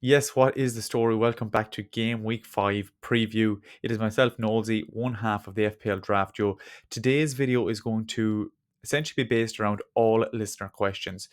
Yes, what is the story? Welcome back to Game Week 5 preview. It is myself, Nolezy, one half of the FPL Draft Joe. Today's video is going to essentially be based around all listener questions.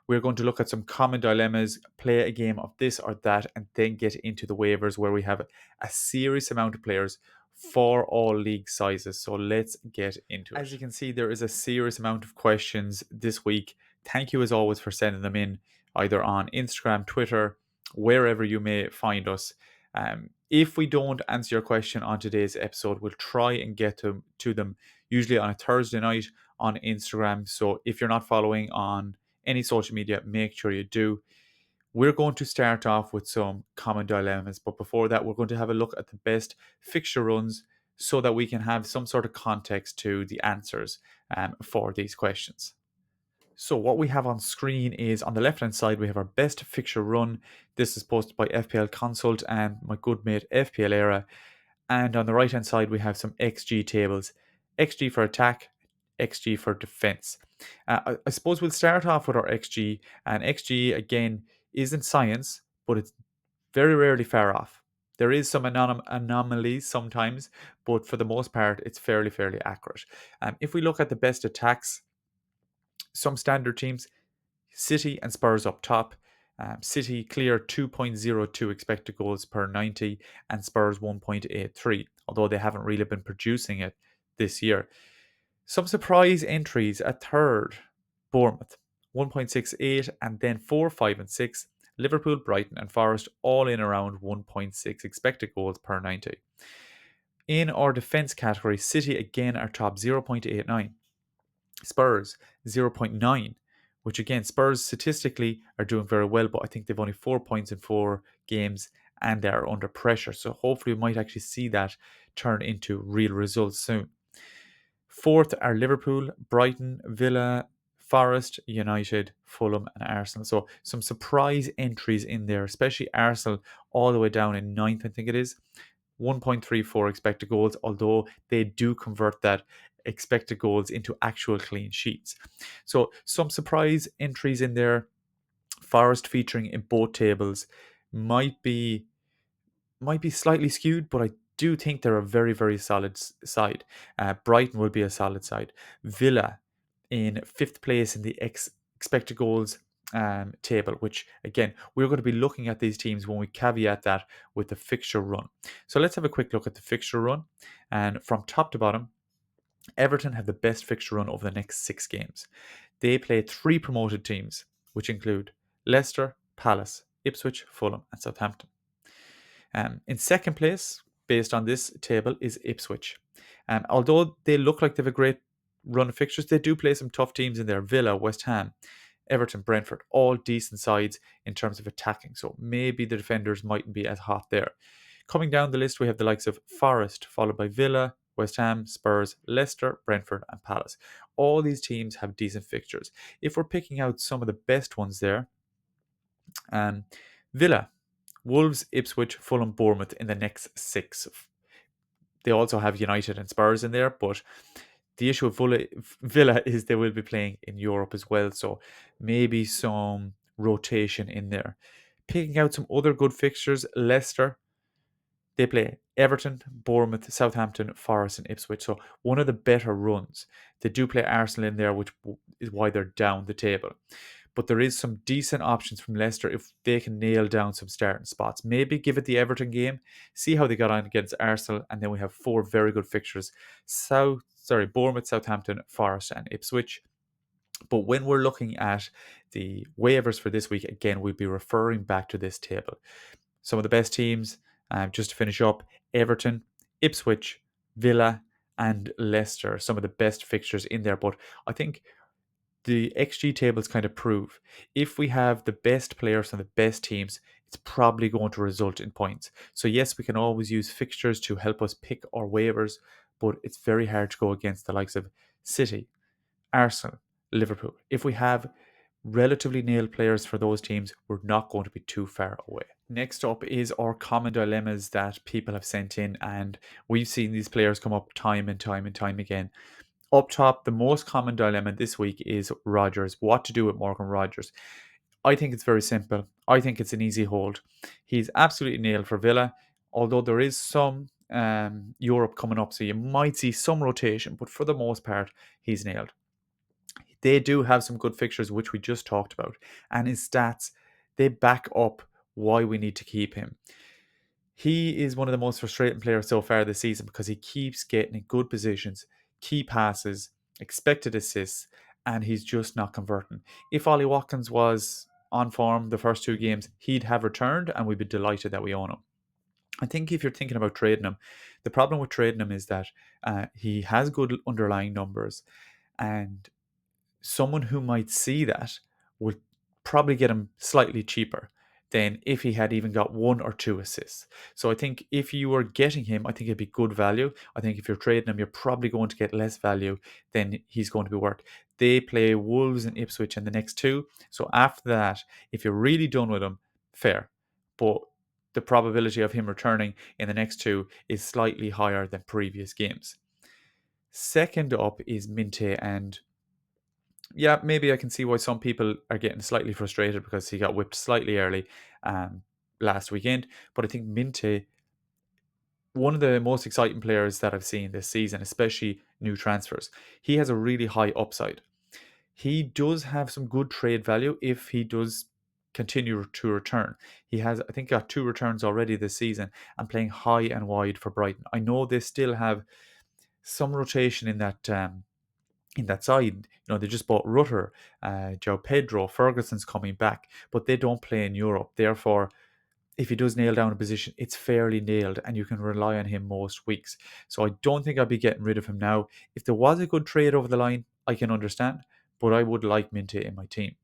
We're going to look at some common dilemmas, play a game of this or that, and then get into the waivers where we have a serious amount of players for all league sizes. So let's get into it. As you can see, there is a serious amount of questions this week. Thank you as always for sending them in, either on Instagram, Twitter, wherever you may find us. If we don't answer your question on today's episode, we'll try and get to them usually on a Thursday night on Instagram. So if you're not following on any social media, make sure you do. We're going to start off with some common dilemmas, but before that, we're going to have a look at the best fixture runs so that we can have some sort of context to the answers for these questions. So what we have on screen is, on the left hand side, we have our best fixture run. This is posted by FPL Consult and my good mate FPL Era. And on the right hand side, we have some XG tables. XG for attack, XG for defense. I suppose we'll start off with our XG. And XG, again, isn't science, but it's very rarely far off. There is some anomalies sometimes, but for the most part, it's fairly accurate. If we look at the best attacks, some standard teams, City and Spurs up top. City clear 2.02 expected goals per 90 and Spurs 1.83, although they haven't really been producing it this year. Some surprise entries at third, Bournemouth 1.68, and then 4, 5, and 6. Liverpool, Brighton, and Forest all in around 1.6 expected goals per 90. In our defence category, City again are top 0.89. Spurs 0.9, which again, Spurs statistically are doing very well, but I think they've only 4 points in 4 games and they're under pressure. So hopefully we might actually see that turn into real results soon. Fourth are Liverpool, Brighton, Villa, Forest, United, Fulham, and Arsenal. So some surprise entries in there, especially Arsenal all the way down in ninth, I think it is. 1.34 expected goals, although they do convert that expected goals into actual clean sheets. So some surprise entries in there. Forest featuring in both tables might be slightly skewed, but I do think they're a very solid side. Brighton will be a solid side. Villa in fifth place in the expected goals table, which again, we're going to be looking at these teams when we caveat that with the fixture run. So let's have a quick look at the fixture run. And from top to bottom, Everton have the best fixture run over the next 6 games. They play 3 promoted teams, which include Leicester, Palace, Ipswich, Fulham, and Southampton. In second place, based on this table, is Ipswich. Although they look like they have a great run of fixtures, they do play some tough teams in there. Villa, West Ham, Everton, Brentford, all decent sides in terms of attacking. So maybe the defenders mightn't be as hot there. Coming down the list, we have the likes of Forest, followed by Villa, West Ham, Spurs, Leicester, Brentford, and Palace. All these teams have decent fixtures. If we're picking out some of the best ones there, Villa, Wolves, Ipswich, Fulham, Bournemouth in the next 6. They also have United and Spurs in there, but the issue with Villa is they will be playing in Europe as well, so maybe some rotation in there. Picking out some other good fixtures, Leicester, they play Everton, Bournemouth, Southampton, Forest, and Ipswich, so one of the better runs. They do play Arsenal in there, which is why they're down the table. But there is some decent options from Leicester if they can nail down some starting spots. Maybe give it the Everton game, see how they got on against Arsenal, and then we have 4 very good fixtures. Bournemouth, Southampton, Forest, and Ipswich. But when we're looking at the waivers for this week, again, we'll be referring back to this table. Some of the best teams, just to finish up, Everton, Ipswich, Villa, and Leicester. Some of the best fixtures in there. But I think the XG tables kind of prove if we have the best players and the best teams, it's probably going to result in points. So yes, we can always use fixtures to help us pick our waivers, but it's very hard to go against the likes of City, Arsenal, Liverpool. If we have relatively nailed players for those teams, we're not going to be too far away. Next up is our common dilemmas that people have sent in, and we've seen these players come up time and time again. Up top, the most common dilemma this week is Rodgers. What to do with Morgan Rodgers? I think it's very simple. I think it's an easy hold. He's absolutely nailed for Villa, although there is some Europe coming up, so you might see some rotation, but for the most part, he's nailed. They do have some good fixtures, which we just talked about, and his stats, they back up why we need to keep him. He is one of the most frustrating players so far this season because he keeps getting in good positions, key passes, expected assists, and he's just not converting. If Ollie Watkins was on form the first two games, he'd have returned and we'd be delighted that we own him. I think if you're thinking about trading him, the problem with trading him is that he has good underlying numbers, and someone who might see that would probably get him slightly cheaper than if he had even got one or two assists. So I think if you were getting him, I think it'd be good value. I think if you're trading him, you're probably going to get less value than he's going to be worth. They play Wolves and Ipswich in the next two. So after that, if you're really done with him, fair. But the probability of him returning in the next two is slightly higher than previous games. Second up is Minte, and yeah, maybe I can see why some people are getting slightly frustrated because he got whipped slightly early um, last weekend. But I think Minte, one of the most exciting players that I've seen this season, especially new transfers, he has a really high upside. He does have some good trade value if he does continue to return. He has, I think, got two returns already this season and playing high and wide for Brighton. I know they still have some rotation in that side. You know, they just bought Rutter, Joe Pedro, Ferguson's coming back, but they don't play in Europe. Therefore, if he does nail down a position, it's fairly nailed and you can rely on him most weeks. So I don't think I'd be getting rid of him now. If there was a good trade over the line, I can understand, but I would like Minte in my team.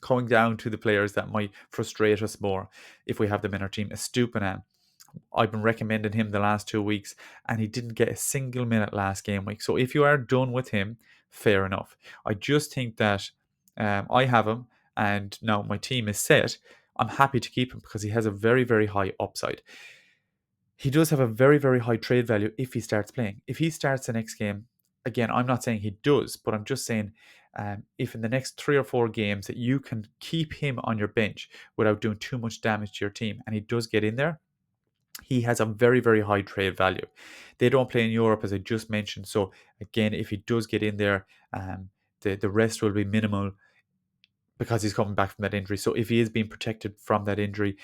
Coming down to the players that might frustrate us more if we have them in our team, Estupinan. I've been recommending him the last 2 weeks, and he didn't get a single minute last game week. So if you are done with him, fair enough. I just think that I have him, and now my team is set. I'm happy to keep him because he has a very, very high upside. He does have a very, very high trade value if he starts playing. If he starts the next game, again, I'm not saying he does, but I'm just saying if in the next 3 or 4 games that you can keep him on your bench without doing too much damage to your team, and he does get in there, he has a very, very high trade value. They don't play in Europe, as I just mentioned. So again, if he does get in there, the rest will be minimal because he's coming back from that injury. So if he is being protected from that injury,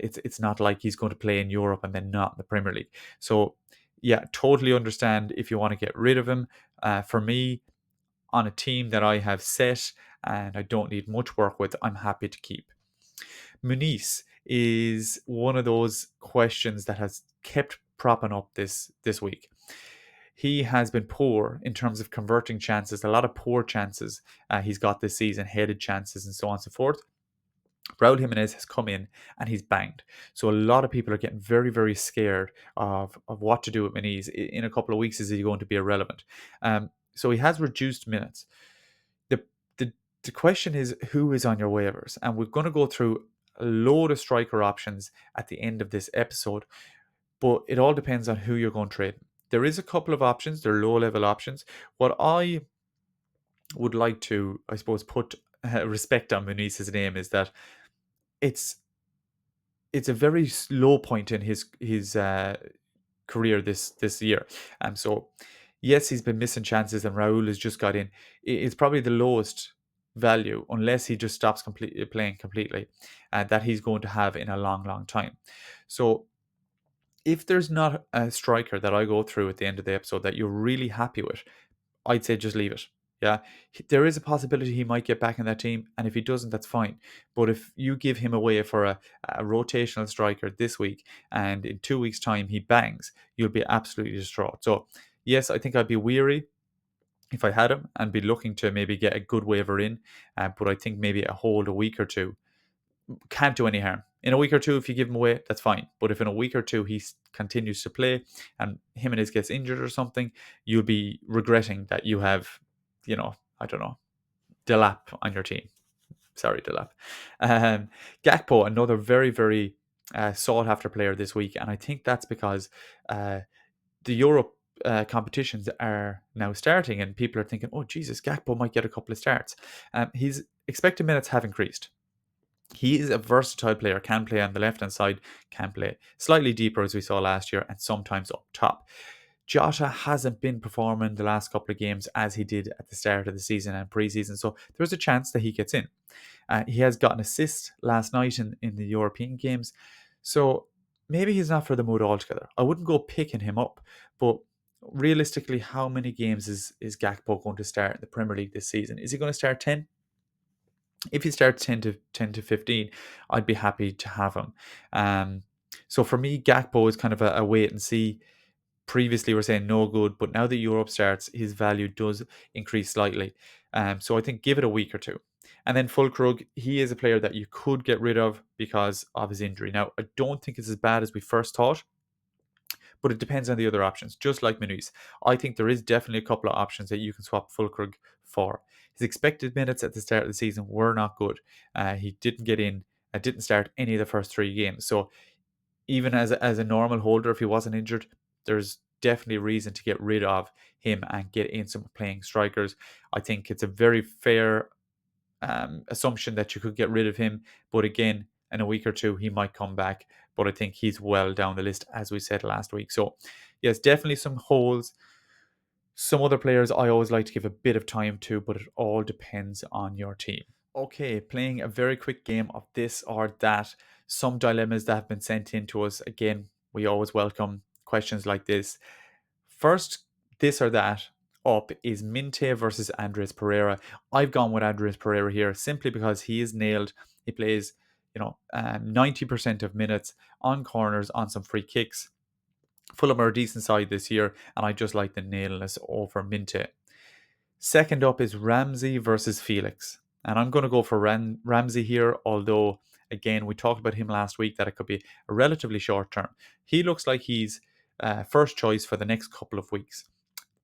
it's not like he's going to play in Europe and then not in the Premier League. So yeah, totally understand if you want to get rid of him. For me, on a team that I have set and I don't need much work with, I'm happy to keep. Muniz is one of those questions that has kept propping up this week. He has been poor in terms of converting chances, a lot of poor chances he's got this season, headed chances, and so on and so forth. Raul Jimenez has come in and he's banged. So a lot of people are getting very, very scared of what to do with Muniz. In a couple of weeks, is he going to be irrelevant? So he has reduced minutes. The, the, the question is, who is on your waivers? And we're going to go through a load of striker options at the end of this episode, but it all depends on who you're going to trade. There is a couple of options, they're low level options. What I would like to, I suppose, put respect on Muniz's name is that it's a very low point in his career this year. So yes, he's been missing chances, and Raul has just got in. It's probably the lowest value, unless he just stops playing completely, that he's going to have in a long, long time. So if there's not a striker that I go through at the end of the episode that you're really happy with, I'd say just leave it. Yeah, there is a possibility he might get back in that team, and if he doesn't, that's fine. But if you give him away for a rotational striker this week, and in 2 weeks' time he bangs, you'll be absolutely distraught. So, yes, I think I'd be weary if I had him and be looking to maybe get a good waiver in, but I think maybe a hold a week or two can't do any harm. In a week or two, if you give him away, that's fine. But if in a week or two he continues to play and Jimenez gets injured or something, you'll be regretting that you have, I don't know, Delap on your team. Sorry, Delap. Gakpo, another very, very sought after player this week. And I think that's because the Europe competitions are now starting and people are thinking, oh, Jesus, Gakpo might get a couple of starts. His expected minutes have increased. He is a versatile player, can play on the left-hand side, can play slightly deeper as we saw last year, and sometimes up top. Jota hasn't been performing the last couple of games as he did at the start of the season and preseason, so there's a chance that he gets in. He has got an assist last night in the European games, so maybe he's not for the mood altogether. I wouldn't go picking him up, but realistically, how many games is Gakpo going to start in the Premier League this season? Is he going to start 10? If he starts 10 to 15, I'd be happy to have him. Um, so for me, Gakpo is kind of a wait and see. Previously, we're saying no good, but now that Europe starts, his value does increase slightly. So I think give it a week or two. And then Fulkrug, he is a player that you could get rid of because of his injury. Now, I don't think it's as bad as we first thought, but it depends on the other options, just like Muniz. I think there is definitely a couple of options that you can swap Fulkrug for. His expected minutes at the start of the season were not good. He didn't get in, didn't start any of the first 3 games. So even as a normal holder, if he wasn't injured, there's definitely reason to get rid of him and get in some playing strikers. I think it's a very fair assumption that you could get rid of him. But again, in a week or two, he might come back. But I think he's well down the list, as we said last week. So, yes, definitely some holes. Some other players I always like to give a bit of time to, but it all depends on your team. Okay, playing a very quick game of this or that. Some dilemmas that have been sent in to us. Again, we always welcome questions like this. First, this or that up is Minte versus Andres Pereira. I've gone with Andres Pereira here simply because he is nailed. He plays, 90% of minutes on corners, on some free kicks. Fulham are a decent side this year, and I just like the nailness over Minte. Second up is Ramsey versus Felix. And I'm going to go for Ramsey here, although, again, we talked about him last week that it could be a relatively short term. He looks like he's first choice for the next couple of weeks.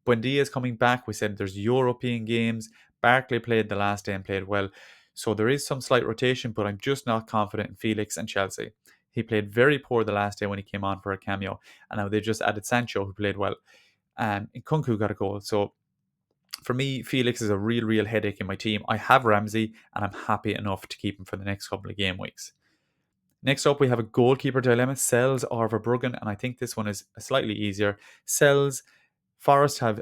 Buendia is coming back. We said there's European games. Barkley played the last day and played well. So there is some slight rotation, but I'm just not confident in Felix and Chelsea. He played very poor the last day when he came on for a cameo. And now they just added Sancho, who played well. And Nkunku got a goal. So for me, Felix is a real headache in my team. I have Ramsey, and I'm happy enough to keep him for the next couple of game weeks. Next up, we have a goalkeeper dilemma, Sells or Verbruggen, and I think this one is slightly easier. Sells, Forest have,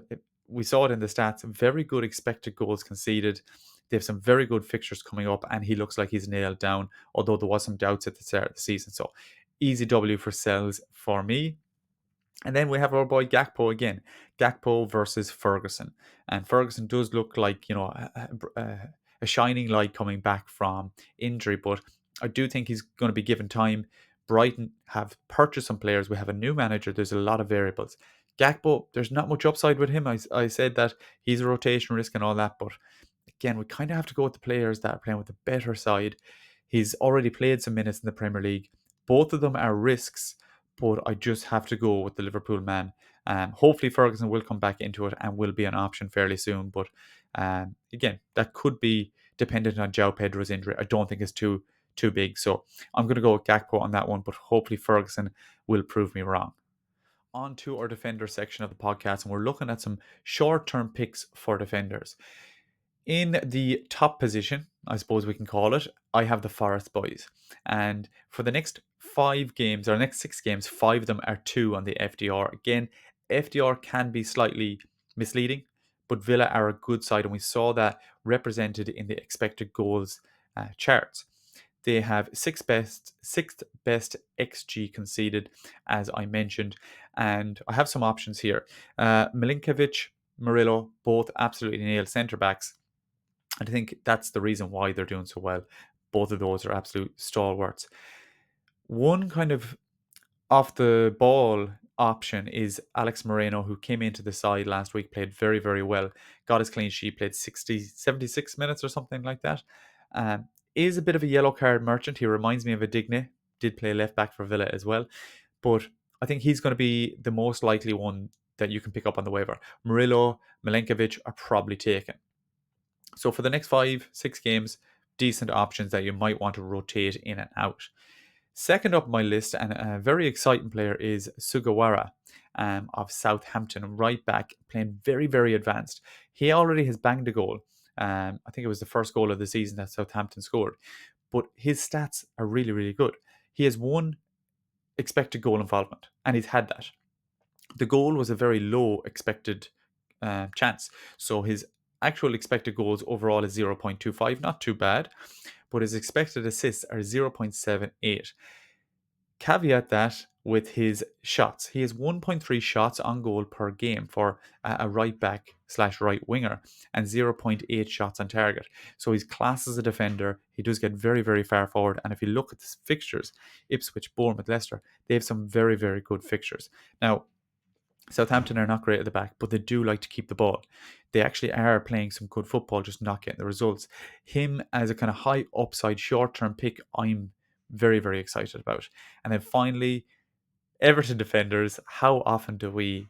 we saw it in the stats, very good expected goals conceded. They have some very good fixtures coming up, and he looks like he's nailed down, although there was some doubts at the start of the season. So easy W for Sells for me. And then we have our boy Gakpo again. Gakpo versus Ferguson. And Ferguson does look like, a shining light coming back from injury, but I do think he's going to be given time. Brighton have purchased some players. We have a new manager. There's a lot of variables. Gakpo, there's not much upside with him. I said that he's a rotation risk and all that, but again, we kind of have to go with the players that are playing with the better side. He's already played some minutes in the Premier League. Both of them are risks, but I just have to go with the Liverpool man. Hopefully Ferguson will come back into it and will be an option fairly soon. But again, that could be dependent on João Pedro's injury. I don't think it's too big. So I'm going to go with Gakpo on that one, but hopefully Ferguson will prove me wrong. On to our defender section of the podcast, and we're looking at some short-term picks for defenders. In the top position, I suppose we can call it, I have the Forest boys. And for the next 5 games, or next 6 games, 5 of them are 2 on the FDR. Again, FDR can be slightly misleading, but Villa are a good side, and we saw that represented in the expected goals charts. They have sixth best XG conceded, as I mentioned, and I have some options here. Milinkovic, Murillo, both absolutely nailed centre backs. And I think that's the reason why they're doing so well. Both of those are absolute stalwarts. One kind of off the ball option is Alex Moreno, who came into the side last week, played very well, got his clean sheet, played 76 minutes or something like that. Is a bit of a yellow card merchant. He reminds me of a Digne, did play left back for Villa as well. But I think he's going to be the most likely one that you can pick up on the waiver. Murillo, Milenkovic are probably taken. So for the next 5-6 games, decent options that you might want to rotate in and out. Second up my list, and a very exciting player, is Sugawara of Southampton, right back, playing very advanced. He already has banged a goal. I think it was the first goal of the season that Southampton scored. but his stats are really, really good. He has one expected goal involvement, and he's had that. The goal was a very low expected chance. So his actual expected goals overall is 0.25, not too bad, but his expected assists are 0.78. Caveat that with his shots. He has 1.3 shots on goal per game for a right back slash right winger and 0.8 shots on target. So he's class as a defender. He does get very, very far forward. And if you look at the fixtures, Ipswich, Bournemouth, Leicester, they have some very, very good fixtures. Now, Southampton are not great at the back, but they do like to keep the ball. They actually are playing some good football, just not getting the results. Him as a kind of high upside short term pick, I'm very, very excited about. And then finally, Everton defenders. How often do we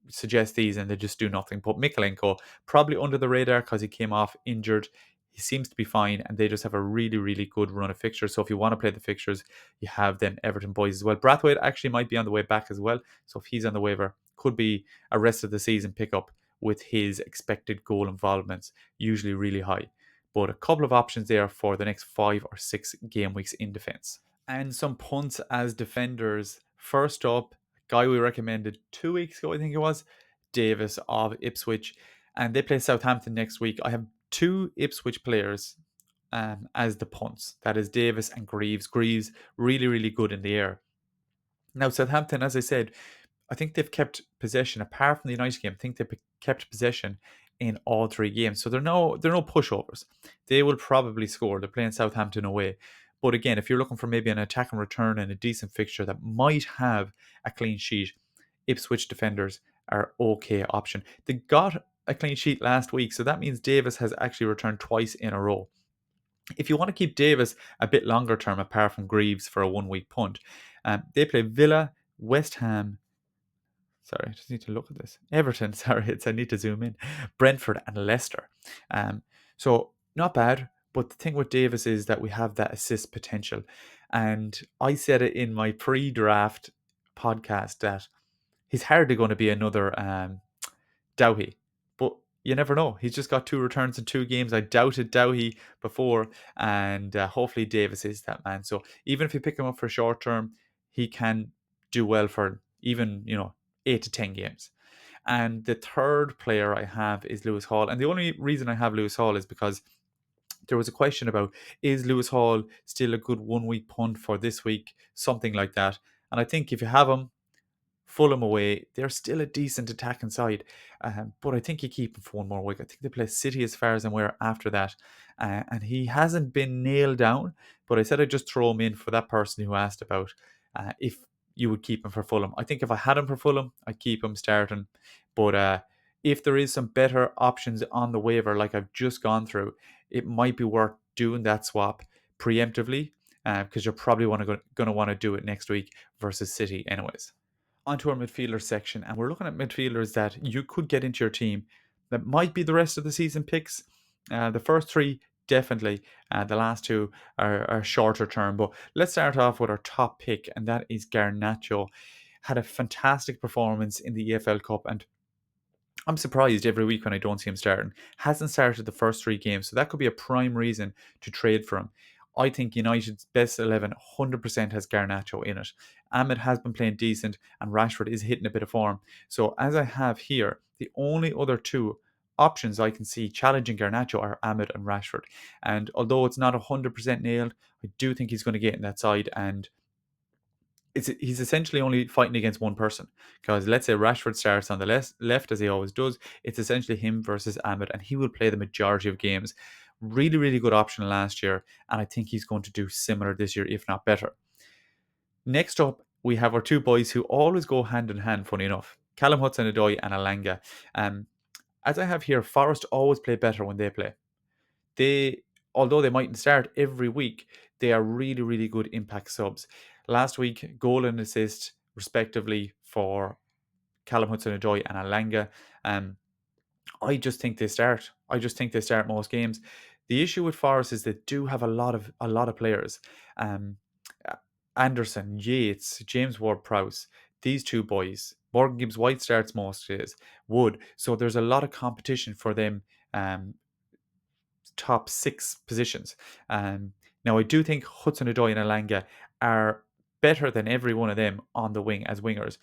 suggest these and they just do nothing? But Mikolenko, probably under the radar because he came off injured. He seems to be fine, and they just have a really, really good run of fixtures. So if you want to play the fixtures, you have them Everton boys as well. Brathwaite actually might be on the way back as well. So if he's on the waiver, could be a rest of the season pickup with his expected goal involvements, usually really high. But a couple of options there for the next 5 or 6 game weeks in defence. And some punts as defenders. First up, guy we recommended 2 weeks ago, I think it was, Davis of Ipswich. And they play Southampton next week. I have 2 Ipswich players as the punts. That is Davis and Greaves. Greaves, really, really good in the air. Now, Southampton, as I said, I think they've kept possession, apart from the United game. I think they've kept possession in all 3 games. So they're no pushovers. They will probably score. They're playing Southampton away. But again, if you're looking for maybe an attack and return and a decent fixture that might have a clean sheet, Ipswich defenders are okay option. They got a clean sheet last week, so that means Davis has actually returned twice in a row. If you want to keep Davis a bit longer term, apart from Greaves for a 1 week punt, they play Villa, West Ham. Sorry, I just need to look at this. Everton, sorry, I need to zoom in. Brentford and Leicester. So not bad, but the thing with Davis is that we have that assist potential. And I said it in my pre-draft podcast that he's hardly going to be another Doughty. But you never know. He's just got 2 returns in 2 games. I doubted Doughty before, and hopefully Davis is that man. So even if you pick him up for short term, he can do well for even 8 to 10 games. And the third player I have is Lewis Hall, and the only reason I have Lewis Hall is because there was a question about, is Lewis Hall still a good 1 week punt for this week, something like that. And I think if you have him, Fulham away, they're still a decent attacking side, but I think you keep him for 1 more week. I think they play City as far as I'm aware after that, and he hasn't been nailed down, but I said I'd just throw him in for that person who asked about if you would keep him for Fulham. I think if I had him for Fulham, I'd keep him starting, but if there is some better options on the waiver like I've just gone through, it might be worth doing that swap preemptively, because you're probably going to want to do it next week versus City anyways. Onto our midfielder section, and we're looking at midfielders that you could get into your team that might be the rest of the season picks. The first 3 definitely, the last 2 are shorter term. But let's start off with our top pick, and that is Garnacho. Had a fantastic performance in the EFL Cup, and I'm surprised every week when I don't see him starting. Hasn't started the first 3 games, so that could be a prime reason to trade for him. I think United's best 11 100% has Garnacho in it. Ahmed has been playing decent, and Rashford is hitting a bit of form. So as I have here, the only other 2 options I can see challenging Garnacho are Ahmed and Rashford. And although it's not 100% nailed, I do think he's going to get in that side, and he's essentially only fighting against one person, because let's say Rashford starts on the left as he always does. It's essentially him versus Ahmed, and he will play the majority of games. Really, really good option last year, and I think he's going to do similar this year, if not better. Next up, we have our 2 boys who always go hand in hand, funny enough. Callum Hudson-Odoi and Alanga. As I have here, Forest always play better when they play. They, although they mightn't start every week, they are really, really good impact subs. Last week, goal and assist, respectively, for Callum Hudson-Odoi and Alanga. I just think they start. I just think they start most games. The issue with Forest is they do have a lot of players. Um, Anderson, Yates, James Ward-Prowse, these 2 boys. Morgan Gibbs-White starts most days. Wood. So there's a lot of competition for them. Top 6 positions. Now, I do think Hudson-Odoi and Elanga are better than every one of them on the wing as wingers.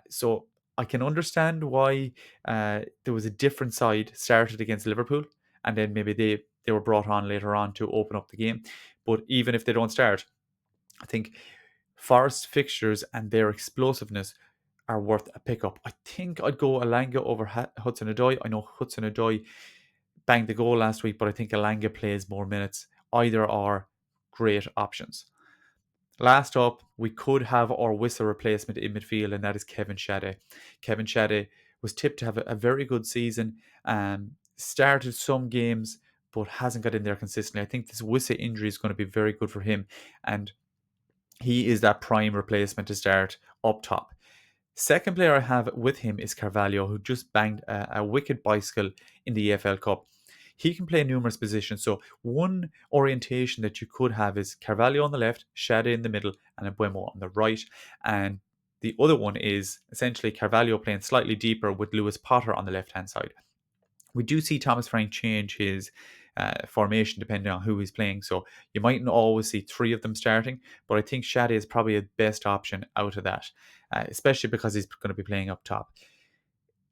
So I can understand why there was a different side started against Liverpool, and then maybe they were brought on later on to open up the game. But even if they don't start, I think Forest fixtures and their explosiveness are worth a pickup. I think I'd go Elanga over Hudson-Odoi. I know Hudson-Odoi banged the goal last week, but I think Elanga plays more minutes. Either are great options. Last up, we could have our Wissa replacement in midfield, and that is Kevin Shade. Kevin Shade was tipped to have a very good season, started some games, but hasn't got in there consistently. I think this Wissa injury is going to be very good for him, and he is that prime replacement to start up top. Second player I have with him is Carvalho, who just banged a wicked bicycle in the EFL Cup. He can play numerous positions. So one orientation that you could have is Carvalho on the left, Shade in the middle, and Mbeumo on the right. And the other one is essentially Carvalho playing slightly deeper with Lewis Potter on the left-hand side. We do see Thomas Frank change his formation depending on who he's playing. So you mightn't always see three of them starting, but I think Shade is probably a best option out of that, especially because he's going to be playing up top.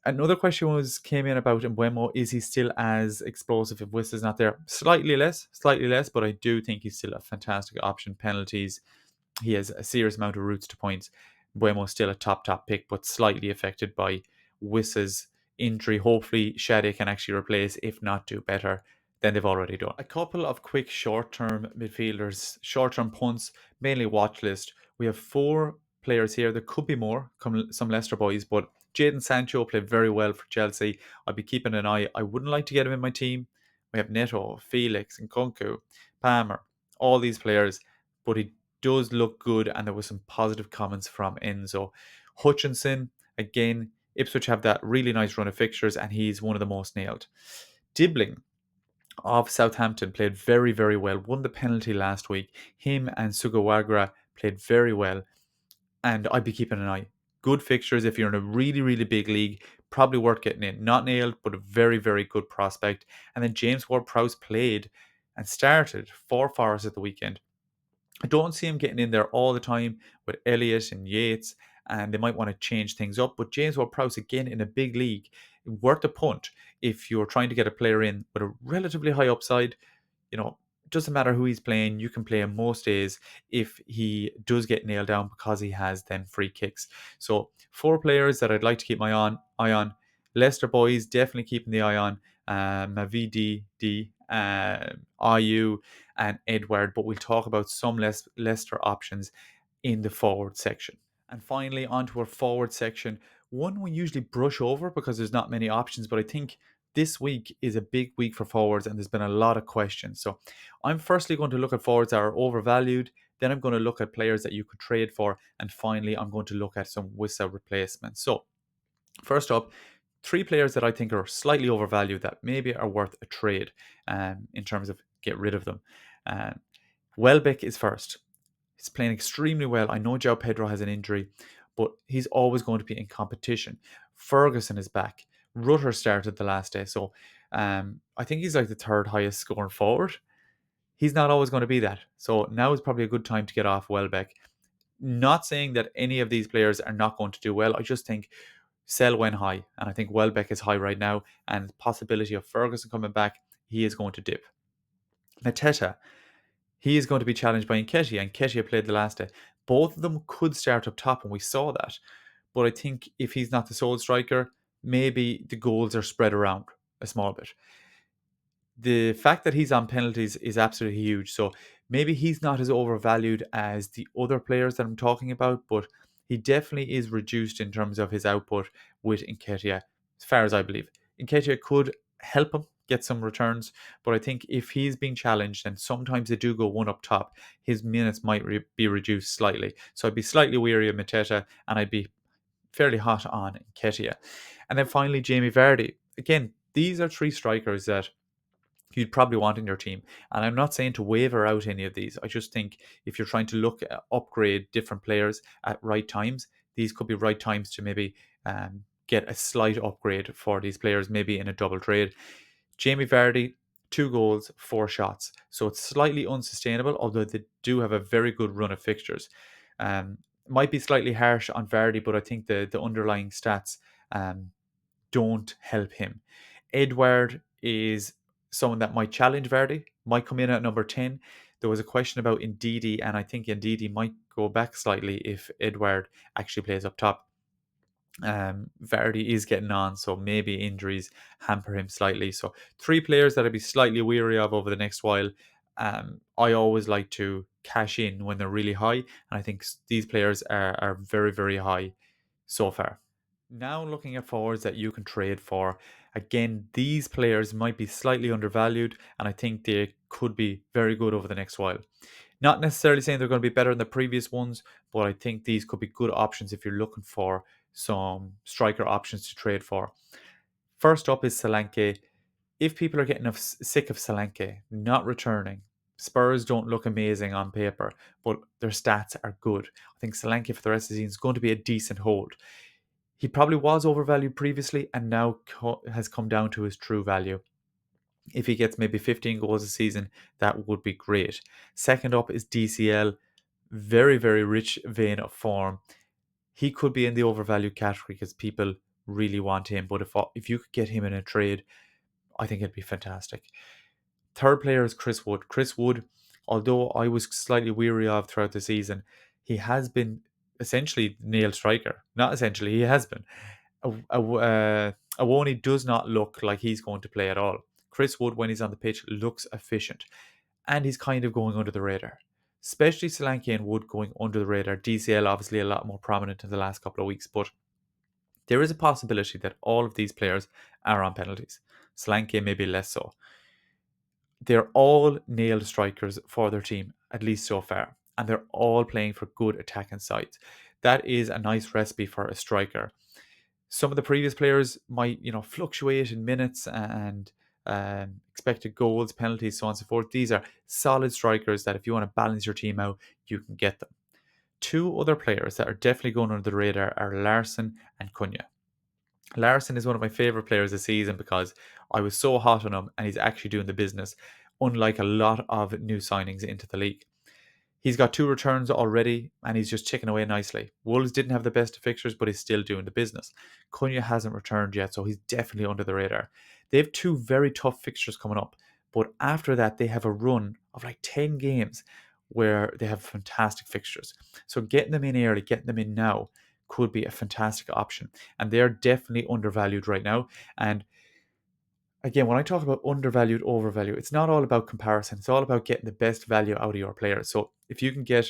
Another question came in about Mbeumo. Is he still as explosive if Wissa's not there? Slightly less, but I do think he's still a fantastic option. Penalties, he has a serious amount of routes to points. Mbeumo's still a top pick, but slightly affected by Wissa's injury. Hopefully, Shade can actually replace, if not do better than they've already done. A couple of quick short-term midfielders, short-term punts, mainly Watchlist. We have 4 players here. There could be more, some Leicester boys, but Jadon Sancho played very well for Chelsea. I'd be keeping an eye. I wouldn't like to get him in my team. We have Neto, Felix, and Nkunku, Palmer, all these players, but he does look good, and there was some positive comments from Enzo. Hutchinson, again, Ipswich have that really nice run of fixtures, and he's one of the most nailed. Dibbling of Southampton played very, very well, won the penalty last week. Him and Sugawara played very well, and I'd be keeping an eye. Good fixtures if you're in a really, really big league, probably worth getting in. Not nailed, but a very, very good prospect. And then James Ward-Prowse played and started for Forest at the weekend. I don't see him getting in there all the time with Elliott and Yates, and they might want to change things up. But James Ward-Prowse, again, in a big league, worth a punt if you're trying to get a player in with a relatively high upside. It doesn't matter who he's playing. You can play him most days if he does get nailed down because he has them free kicks. So 4 players that I'd like to keep my eye on. Leicester boys, definitely keeping the eye on. Mavidi, Ayew, and Edward, but we'll talk about some Leicester options in the forward section. And finally, onto our forward section. One we usually brush over because there's not many options, but I think this week is a big week for forwards and there's been a lot of questions. So I'm firstly going to look at forwards that are overvalued. Then I'm going to look at players that you could trade for. And finally, I'm going to look at some Wissa replacements. So first up, 3 players that I think are slightly overvalued that maybe are worth a trade in terms of get rid of them. Welbeck is first. He's playing extremely well. I know João Pedro has an injury, but he's always going to be in competition. Ferguson is back. Rutter started the last day, so I think he's like the 3rd highest scoring forward. He's not always going to be that. So now is probably a good time to get off Welbeck. Not saying that any of these players are not going to do well. I just think sell when high. And I think Welbeck is high right now. And the possibility of Ferguson coming back, he is going to dip. Mateta, he is going to be challenged by Nketiah, and Nketiah played the last day. Both of them could start up top, and we saw that. But I think if he's not the sole striker, maybe the goals are spread around a small bit. The fact that he's on penalties is absolutely huge. So maybe he's not as overvalued as the other players that I'm talking about, but he definitely is reduced in terms of his output with Nketiah, as far as I believe. Nketiah could help him get some returns, but I think if he's being challenged, and sometimes they do go one up top, his minutes might be reduced slightly. So I'd be slightly weary of Mateta, and I'd be fairly hot on Nketiah. And then finally, Jamie Vardy. Again, these are 3 strikers that you'd probably want in your team. And I'm not saying to waver out any of these. I just think if you're trying to look at upgrade different players at right times, these could be right times to maybe get a slight upgrade for these players, maybe in a double trade. Jamie Vardy, 2 goals, 4 shots. So it's slightly unsustainable, although they do have a very good run of fixtures. Um, might be slightly harsh on Vardy, but I think the underlying stats um, don't help him. Edouard is someone that might challenge Vardy, might come in at number 10. There was a question about Ndidi, and I think Ndidi might go back slightly if Edouard actually plays up top. Vardy is getting on, so maybe injuries hamper him slightly. So 3 players that I'd be slightly weary of over the next while. I always like to cash in when they're really high, and I think these players are very, very high so far. Now looking at forwards that you can trade for, again, these players might be slightly undervalued, and I think they could be very good over the next while. Not necessarily saying they're going to be better than the previous ones, but I think these could be good options if you're looking for some striker options to trade for. First up is Solanke. If people are getting sick of Solanke not returning, Spurs don't look amazing on paper, but their stats are good. I think Solanke for the rest of the season is going to be a decent hold. He probably was overvalued previously and now has come down to his true value. If he gets maybe 15 goals a season, that would be great. Second up is DCL. Very, very rich vein of form. He could be in the overvalued category because people really want him. But if you could get him in a trade, I think it'd be fantastic. Third player is Chris Wood. Chris Wood, although I was slightly weary of throughout the season, he has been essentially nailed striker. Not essentially, he has been. Awoni does not look like he's going to play at all. Chris Wood, when he's on the pitch, looks efficient. And he's kind of going under the radar. Especially Solanke and Wood going under the radar. DCL obviously a lot more prominent in the last couple of weeks, but there is a possibility that all of these players are on penalties. Solanke maybe less so. They're all nailed strikers for their team, at least so far, and they're all playing for good attacking sides. That is a nice recipe for a striker. Some of the previous players might, fluctuate in minutes and expected goals, penalties, so on and so forth. These are solid strikers that if you want to balance your team out, you can get them. 2 other players that are definitely going under the radar are Larson and Cunha. Larson is one of my favourite players this season because I was so hot on him and he's actually doing the business, unlike a lot of new signings into the league. He's got 2 returns already and he's just ticking away nicely. Wolves didn't have the best of fixtures, but he's still doing the business. Cunha hasn't returned yet, so he's definitely under the radar. They have 2 very tough fixtures coming up, but after that, they have a run of like 10 games where they have fantastic fixtures. So getting them in early, getting them in now could be a fantastic option. And they're definitely undervalued right now. And again, when I talk about undervalued, overvalued, it's not all about comparison. It's all about getting the best value out of your players. So if you can get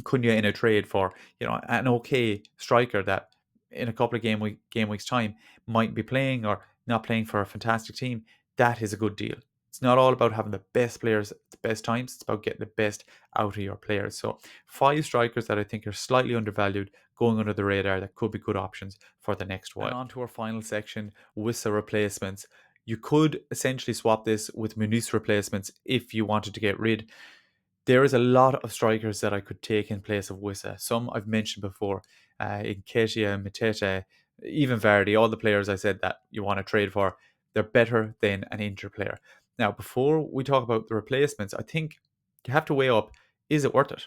Cunha in a trade for an okay striker that in a couple of game weeks time might be playing or not playing for a fantastic team, that is a good deal. It's not all about having the best players at the best times. It's about getting the best out of your players. So 5 strikers that I think are slightly undervalued, going under the radar, that could be good options for the next while. And on to our final section, Wissa replacements. You could essentially swap this with Muniz replacements if you wanted to get rid. There is a lot of strikers that I could take in place of Wissa. Some I've mentioned before, Nketiah, Matete, even Vardy, all the players I said that you want to trade for, they're better than an injured player. Now, before we talk about the replacements, I think you have to weigh up, is it worth it?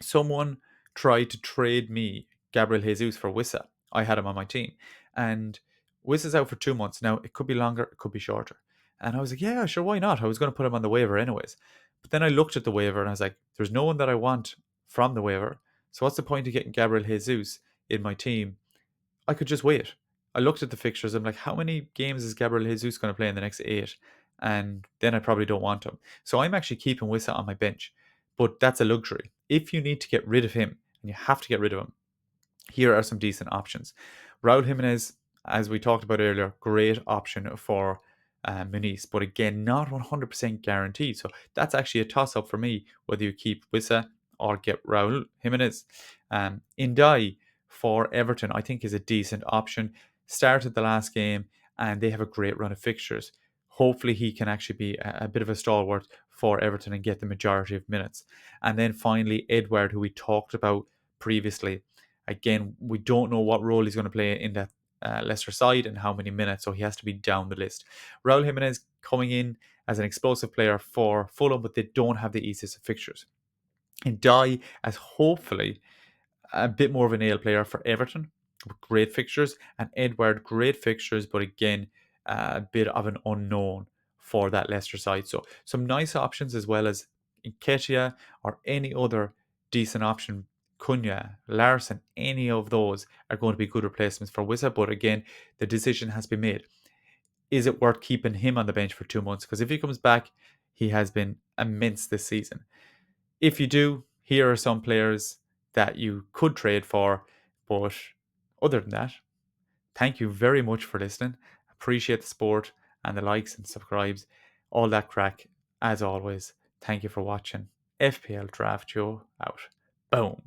Someone tried to trade me Gabriel Jesus for Wissa. I had him on my team. And Wissa's out for 2 months. Now, it could be longer, it could be shorter. And I was like, yeah, sure, why not? I was going to put him on the waiver anyways. But then I looked at the waiver and I was like, there's no one that I want from the waiver. So what's the point of getting Gabriel Jesus in my team? I could just wait. I looked at the fixtures. I'm like, how many games is Gabriel Jesus going to play in the next 8? And then I probably don't want him. So I'm actually keeping Wissa on my bench. But that's a luxury. If you need to get rid of him, and you have to get rid of him, here are some decent options. Raul Jimenez, as we talked about earlier, great option for Muniz, but again, not 100% guaranteed. So that's actually a toss-up for me, whether you keep Wissa or get Raul Jimenez. Indai for Everton, I think, is a decent option. Started the last game, and they have a great run of fixtures. Hopefully, he can actually be a bit of a stalwart for Everton and get the majority of minutes. And then finally, Edouard, who we talked about previously. Again, we don't know what role he's going to play in Leicester side and how many minutes, so he has to be down the list. Raul Jimenez coming in as an explosive player for Fulham, but they don't have the easiest of fixtures. And Dye as hopefully a bit more of a nail player for Everton, with great fixtures, and Edward, great fixtures, but again, a bit of an unknown for that Leicester side. So some nice options as well as Nketiah or any other decent option. Cunha, Larson, any of those are going to be good replacements for Wissa. But again, the decision has been made. Is it worth keeping him on the bench for 2 months? Because if he comes back, he has been immense this season. If you do, here are some players that you could trade for. But other than that, thank you very much for listening. Appreciate the support and the likes and subscribes, all that crack. As always, thank you for watching. FPL Draft Joe out. Boom.